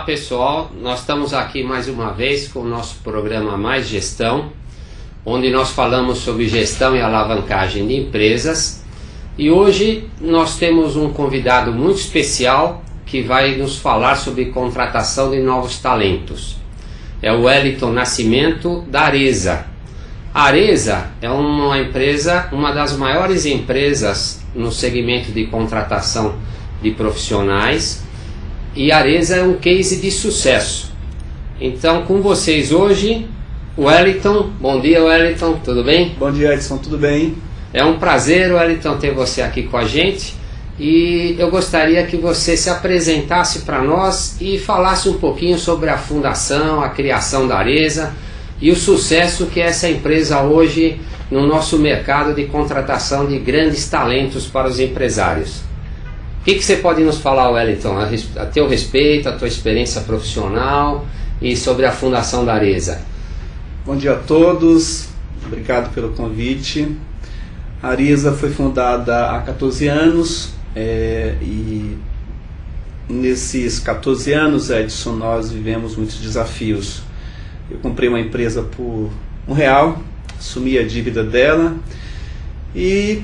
Olá pessoal, nós estamos aqui mais uma vez com o nosso programa Mais Gestão, onde nós falamos sobre gestão e alavancagem de empresas. E hoje nós temos um convidado muito especial que vai nos falar sobre contratação de novos talentos. É o Wellington Nascimento, da Areza. A Areza é uma empresa, uma das maiores empresas no segmento de contratação de profissionais, e a Areza é um case de sucesso. Então, com vocês hoje, Wellington. Bom dia, Wellington, tudo bem? Bom dia, Edson, tudo bem? É um prazer, Wellington, ter você aqui com a gente, e eu gostaria que você se apresentasse para nós e falasse um pouquinho sobre a fundação, a criação da Areza e o sucesso que é essa empresa hoje no nosso mercado de contratação de grandes talentos para os empresários. O que você pode nos falar, Wellington, a teu respeito, a tua experiência profissional e sobre a fundação da Areza? Bom dia a todos, obrigado pelo convite. A Areza foi fundada há 14 anos e nesses 14 anos, Edson, nós vivemos muitos desafios. Eu comprei uma empresa por R$1, assumi a dívida dela e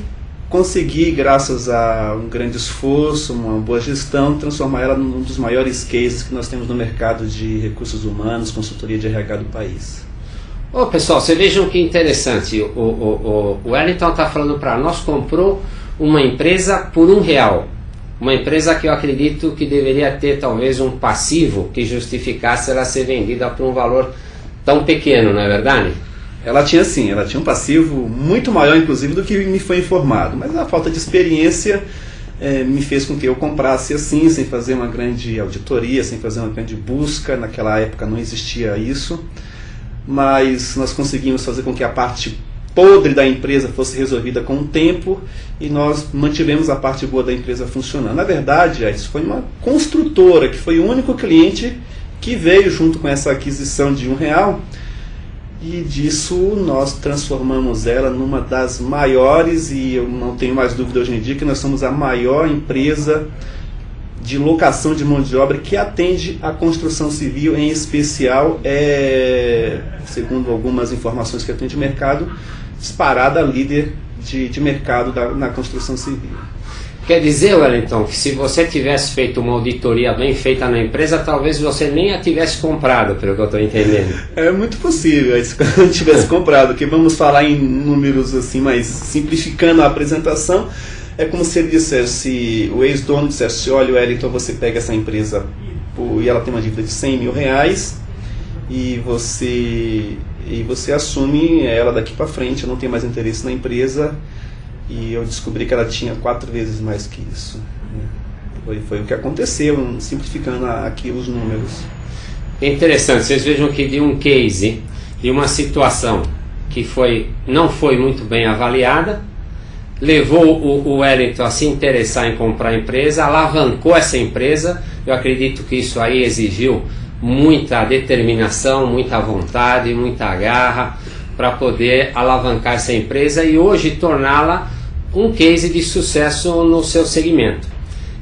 consegui, graças a um grande esforço, uma boa gestão, transformar ela num dos maiores cases que nós temos no mercado de recursos humanos, consultoria de RH do país. Ô pessoal, vocês vejam que interessante, o Wellington está falando para nós, comprou uma empresa por R$1, uma empresa que eu acredito que deveria ter talvez um passivo que justificasse ela ser vendida por um valor tão pequeno, não é verdade? Ela tinha sim, ela tinha um passivo muito maior inclusive do que me foi informado, mas a falta de experiência me fez com que eu comprasse assim, sem fazer uma grande auditoria, sem fazer uma grande busca. Naquela época não existia isso, mas nós conseguimos fazer com que a parte podre da empresa fosse resolvida com o tempo e nós mantivemos a parte boa da empresa funcionando. Na verdade, isso foi uma construtora, que foi o único cliente que veio junto com essa aquisição de R$1, e disso nós transformamos ela numa das maiores, e eu não tenho mais dúvida hoje em dia que nós somos a maior empresa de locação de mão de obra que atende a construção civil, em especial, segundo algumas informações que eu tenho de mercado, disparada líder de mercado na construção civil. Quer dizer, Wellington, que se você tivesse feito uma auditoria bem feita na empresa, talvez você nem a tivesse comprado, pelo que eu estou entendendo. É muito possível, se eu tivesse comprado, porque vamos falar em números assim, mas simplificando a apresentação, é como se ele dissesse, o ex-dono dissesse: olha, Wellington, você pega essa empresa e ela tem uma dívida de R$100 mil e você assume ela daqui para frente, eu não tenho mais interesse na empresa. E eu descobri que ela tinha 4 vezes mais que isso. Foi o que aconteceu, simplificando aqui os números. É interessante, vocês vejam que de um case, de uma situação que não foi muito bem avaliada, levou o Wellington a se interessar em comprar a empresa, alavancou essa empresa. Eu acredito que isso aí exigiu muita determinação, muita vontade, muita garra para poder alavancar essa empresa e hoje torná-la um case de sucesso no seu segmento.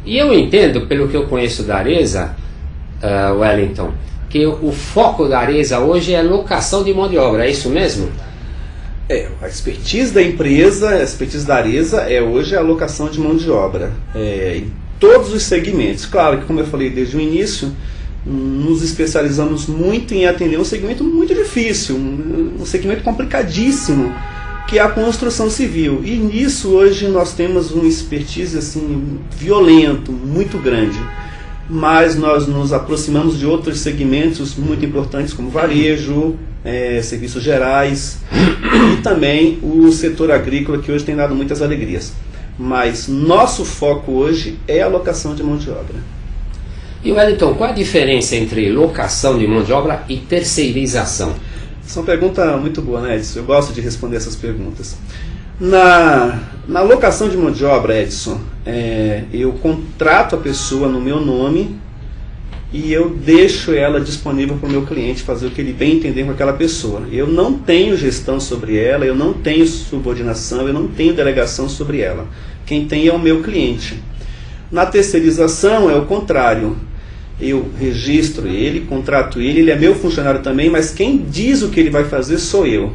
E eu entendo, pelo que eu conheço da Areza, Wellington, que o foco da Areza hoje é locação de mão de obra, é isso mesmo? A expertise da empresa, a expertise da Areza hoje a locação de mão de obra, em todos os segmentos. Claro que, como eu falei desde o início, nos especializamos muito em atender um segmento muito difícil, um segmento complicadíssimo, que é a construção civil. E nisso hoje nós temos uma expertise assim, violento, muito grande. Mas nós nos aproximamos de outros segmentos muito importantes, como varejo, serviços gerais e também o setor agrícola, que hoje tem dado muitas alegrias. Mas nosso foco hoje é a locação de mão de obra. E Wellington, qual a diferença entre locação de mão de obra e terceirização? Essa é uma pergunta muito boa, né, Edson? Eu gosto de responder essas perguntas. Na locação de mão de obra, Edson, eu contrato a pessoa no meu nome e eu deixo ela disponível para o meu cliente fazer o que ele bem entender com aquela pessoa. Eu não tenho gestão sobre ela, eu não tenho subordinação, eu não tenho delegação sobre ela. Quem tem é o meu cliente. Na terceirização é o contrário. eu registro ele, contrato ele, ele é meu funcionário também, mas quem diz o que ele vai fazer sou eu.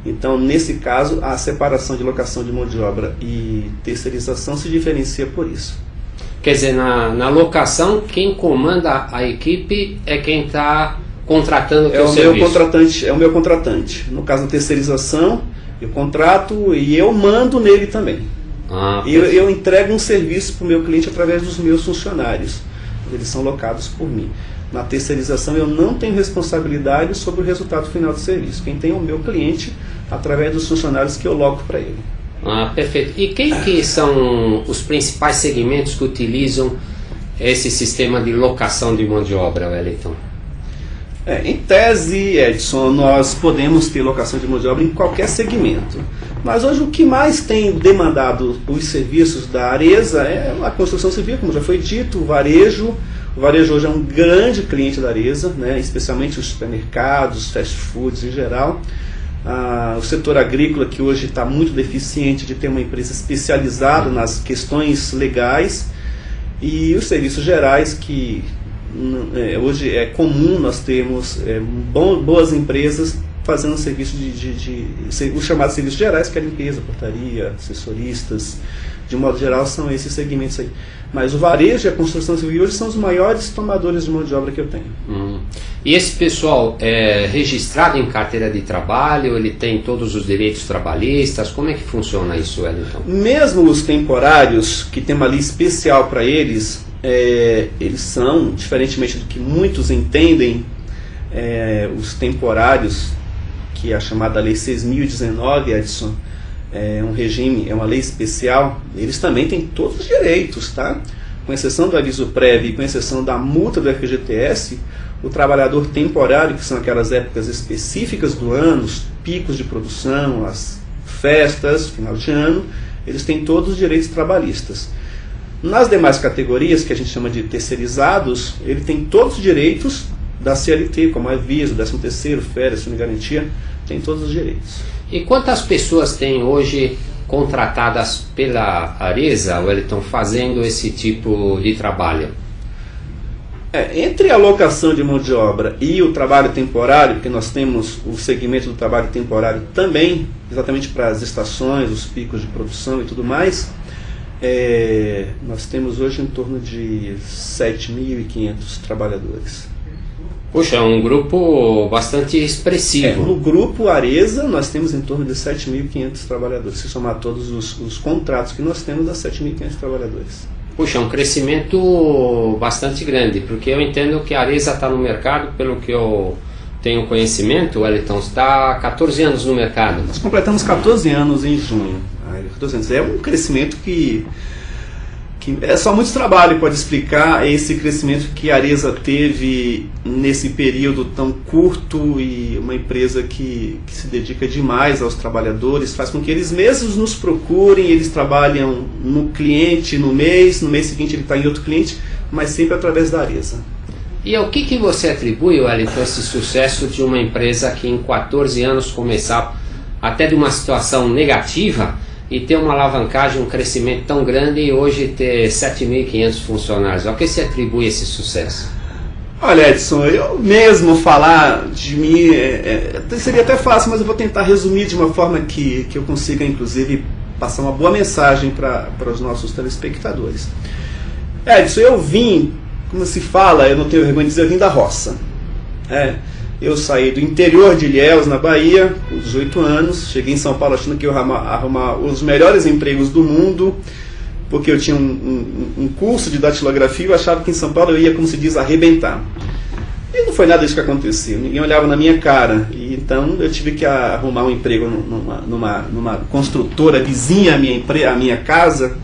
Então, nesse caso, a separação de locação de mão de obra e terceirização se diferencia por isso. Quer dizer, na locação, quem comanda a equipe é quem está contratando o serviço. É o meu contratante. No caso da terceirização, eu contrato e eu mando nele também. Eu entrego um serviço para o meu cliente através dos meus funcionários. Eles são locados por mim. Na terceirização, eu não tenho responsabilidade sobre o resultado final do serviço. Quem tem é o meu cliente através dos funcionários que eu loco para ele. Perfeito. E quem que são os principais segmentos que utilizam esse sistema de locação de mão de obra, Wellington? Em tese, Edson, nós podemos ter locação de mão de obra em qualquer segmento. Mas hoje o que mais tem demandado os serviços da Arezza é a construção civil, como já foi dito, o varejo. O varejo hoje é um grande cliente da Arezza, né, especialmente os supermercados, fast foods em geral. O setor agrícola, que hoje está muito deficiente de ter uma empresa especializada nas questões legais, e os serviços gerais, que hoje é comum nós termos boas empresas fazendo serviço os chamados serviços gerais, que é limpeza, portaria, assessoristas, de modo geral são esses segmentos aí. Mas o varejo e a construção civil hoje são os maiores tomadores de mão de obra que eu tenho. E esse pessoal é registrado em carteira de trabalho? Ele tem todos os direitos trabalhistas? Como é que funciona isso, Wellington? Mesmo os temporários, que tem uma lei especial para eles, eles são, diferentemente do que muitos entendem, os temporários, que é a chamada Lei 6.019, Edson, é um regime, é uma lei especial, eles também têm todos os direitos, tá? Com exceção do aviso prévio e com exceção da multa do FGTS, o trabalhador temporário, que são aquelas épocas específicas do ano, os picos de produção, as festas, final de ano, eles têm todos os direitos trabalhistas. Nas demais categorias, que a gente chama de terceirizados, ele tem todos os direitos da CLT, como aviso, 13º, férias, fundo de garantia, tem todos os direitos. E quantas pessoas tem hoje contratadas pela Arezza, Wellington, fazendo esse tipo de trabalho? Entre a locação de mão de obra e o trabalho temporário, porque nós temos o segmento do trabalho temporário também, exatamente para as estações, os picos de produção e tudo mais, nós temos hoje em torno de 7.500 trabalhadores. Puxa, é um grupo bastante expressivo. No grupo Arezza nós temos em torno de 7.500 trabalhadores. Se somar todos os contratos que nós temos, dá 7.500 trabalhadores. Puxa, é um crescimento bastante grande, porque eu entendo que a Arezza está no mercado, pelo que eu tenho conhecimento, Wellington, está há 14 anos no mercado. Nós completamos 14 anos em junho. 14 anos. É um crescimento que é só muito trabalho pode explicar esse crescimento que a Arezza teve nesse período tão curto, e uma empresa que se dedica demais aos trabalhadores, faz com que eles mesmos nos procurem, eles trabalham no cliente no mês seguinte ele está em outro cliente, mas sempre através da Arezza. E ao que você atribui, Wellington, esse sucesso de uma empresa que em 14 anos começar até de uma situação negativa e ter uma alavancagem, um crescimento tão grande, e hoje ter 7.500 funcionários? Ao que se atribui esse sucesso? Olha, Edson, eu mesmo falar de mim seria até fácil, mas eu vou tentar resumir de uma forma que eu consiga, inclusive, passar uma boa mensagem para os nossos telespectadores. Edson, eu vim, como se fala, eu não tenho vergonha de dizer, eu vim da roça. Eu saí do interior de Ilhéus, na Bahia, com 18 anos, cheguei em São Paulo achando que eu ia arrumar os melhores empregos do mundo, porque eu tinha um curso de datilografia e eu achava que em São Paulo eu ia, como se diz, arrebentar. E não foi nada disso que aconteceu, ninguém olhava na minha cara, e então eu tive que arrumar um emprego numa construtora vizinha à minha casa,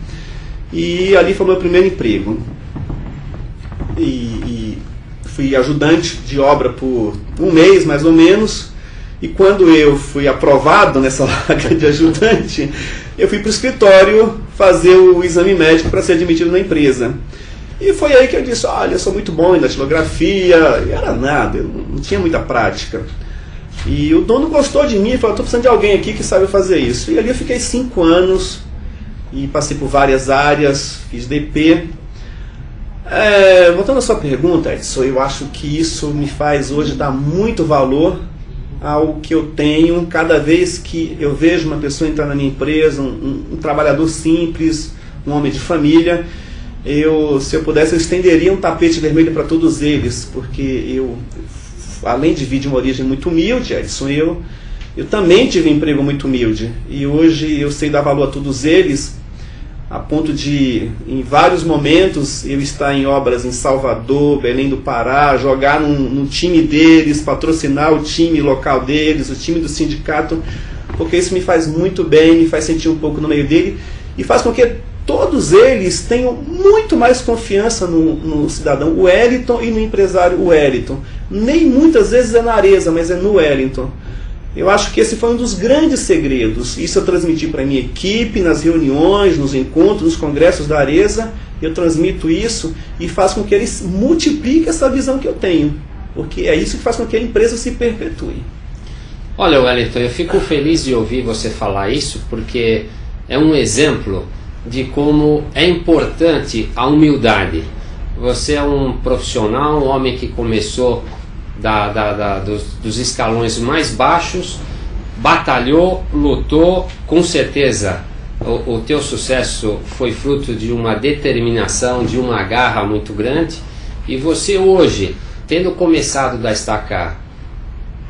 e ali foi o meu primeiro emprego. E fui ajudante de obra por um mês, mais ou menos, e quando eu fui aprovado nessa vaga de ajudante, eu fui para o escritório fazer o exame médico para ser admitido na empresa. E foi aí que eu disse, olha, eu sou muito bom em datilografia, e era nada, eu não tinha muita prática. E o dono gostou de mim e falou, estou precisando de alguém aqui que sabe fazer isso. E ali eu fiquei 5 anos, e passei por várias áreas, fiz DP, Voltando à sua pergunta, Edson, eu acho que isso me faz hoje dar muito valor ao que eu tenho. Cada vez que eu vejo uma pessoa entrar na minha empresa, um trabalhador simples, um homem de família, se eu pudesse, eu estenderia um tapete vermelho para todos eles, porque eu, além de vir de uma origem muito humilde, Edson, eu também tive um emprego muito humilde, e hoje eu sei dar valor a todos eles, a ponto de, em vários momentos, eu estar em obras em Salvador, Belém do Pará, jogar num time deles, patrocinar o time local deles, o time do sindicato, porque isso me faz muito bem, me faz sentir um pouco no meio dele, e faz com que todos eles tenham muito mais confiança no cidadão Wellington e no empresário Wellington. Nem muitas vezes é na Arezzo, mas é no Wellington. Eu acho que esse foi um dos grandes segredos. Isso eu transmiti para a minha equipe, nas reuniões, nos encontros, nos congressos da Arezzo. Eu transmito isso e faço com que eles multipliquem essa visão que eu tenho. Porque é isso que faz com que a empresa se perpetue. Olha, Wellington, eu fico feliz de ouvir você falar isso, porque é um exemplo de como é importante a humildade. Você é um profissional, um homem que começou dos escalões mais baixos, batalhou, lutou, com certeza o teu sucesso foi fruto de uma determinação, de uma garra muito grande, e você hoje, tendo começado da estaca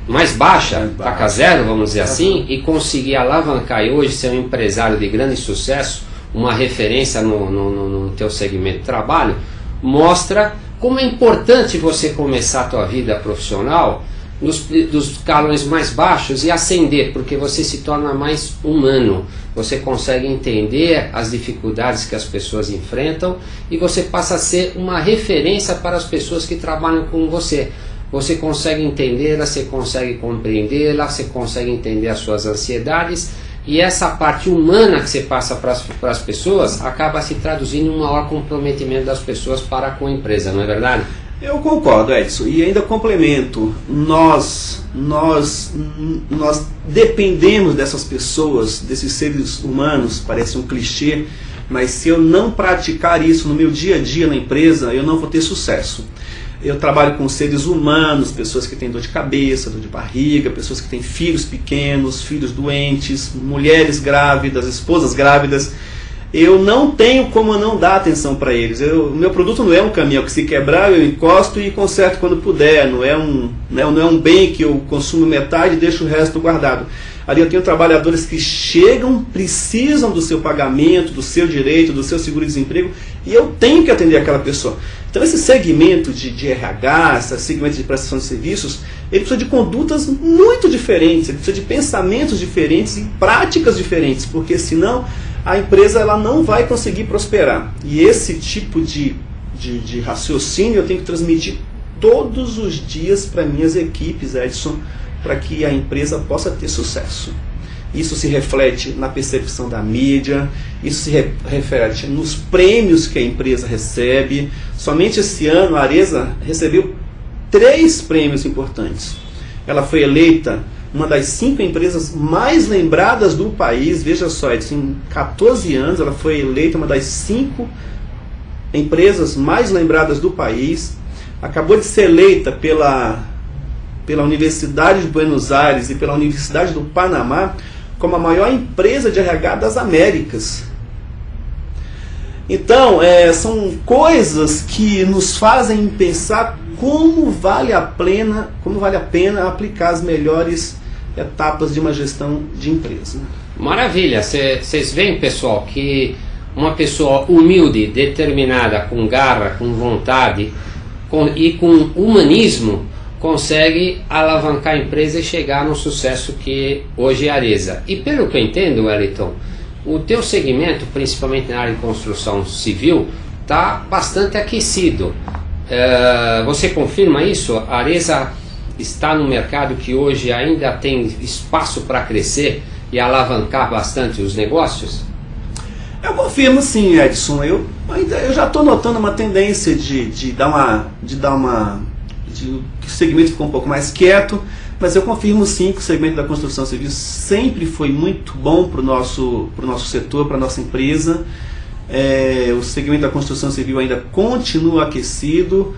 mais baixa, estaca zero, vamos dizer assim, e conseguir alavancar e hoje ser um empresário de grande sucesso, uma referência no teu segmento de trabalho, mostra como é importante você começar a tua vida profissional dos escalões mais baixos e ascender, porque você se torna mais humano, você consegue entender as dificuldades que as pessoas enfrentam e você passa a ser uma referência para as pessoas que trabalham com você. Você consegue entendê-la, você consegue compreendê-la, você consegue entender as suas ansiedades. E essa parte humana que você passa para as pessoas acaba se traduzindo em um maior comprometimento das pessoas para com a empresa, não é verdade? Eu concordo, Edson, e ainda complemento, nós dependemos dessas pessoas, desses seres humanos, parece um clichê, mas se eu não praticar isso no meu dia a dia na empresa, eu não vou ter sucesso. Eu trabalho com seres humanos, pessoas que têm dor de cabeça, dor de barriga, pessoas que têm filhos pequenos, filhos doentes, mulheres grávidas, esposas grávidas. Eu não tenho como não dar atenção para eles. O meu produto não é um caminhão que se quebrar eu encosto e conserto quando puder. Não é um bem que eu consumo metade e deixo o resto guardado. Ali eu tenho trabalhadores que chegam, precisam do seu pagamento, do seu direito, do seu seguro-desemprego, e eu tenho que atender aquela pessoa. Então esse segmento de RH, esse segmento de prestação de serviços, ele precisa de condutas muito diferentes, ele precisa de pensamentos diferentes e práticas diferentes, porque senão a empresa ela não vai conseguir prosperar. E esse tipo de raciocínio eu tenho que transmitir todos os dias para minhas equipes, Edson, para que a empresa possa ter sucesso. Isso se reflete na percepção da mídia, isso se reflete nos prêmios que a empresa recebe. Somente esse ano a Arezzo recebeu 3 prêmios importantes. Ela foi eleita uma das 5 empresas mais lembradas do país. Veja só, em 14 anos ela foi eleita uma das 5 empresas mais lembradas do país. Acabou de ser eleita pela Universidade de Buenos Aires e pela Universidade do Panamá como a maior empresa de RH das Américas. Então, são coisas que nos fazem pensar como vale a pena aplicar as melhores etapas de uma gestão de empresa. Maravilha! Vocês veem, pessoal, que uma pessoa humilde, determinada, com garra, com vontade e com humanismo consegue alavancar a empresa e chegar no sucesso que hoje é a Arezzo. E pelo que eu entendo, Wellington, o teu segmento, principalmente na área de construção civil, está bastante aquecido. Você confirma isso? A Arezzo está no mercado que hoje ainda tem espaço para crescer e alavancar bastante os negócios? Eu confirmo sim, Edson. Eu já estou notando uma tendência que o segmento ficou um pouco mais quieto, mas eu confirmo sim que o segmento da construção civil sempre foi muito bom para o nosso setor, para a nossa empresa. O segmento da construção civil ainda continua aquecido.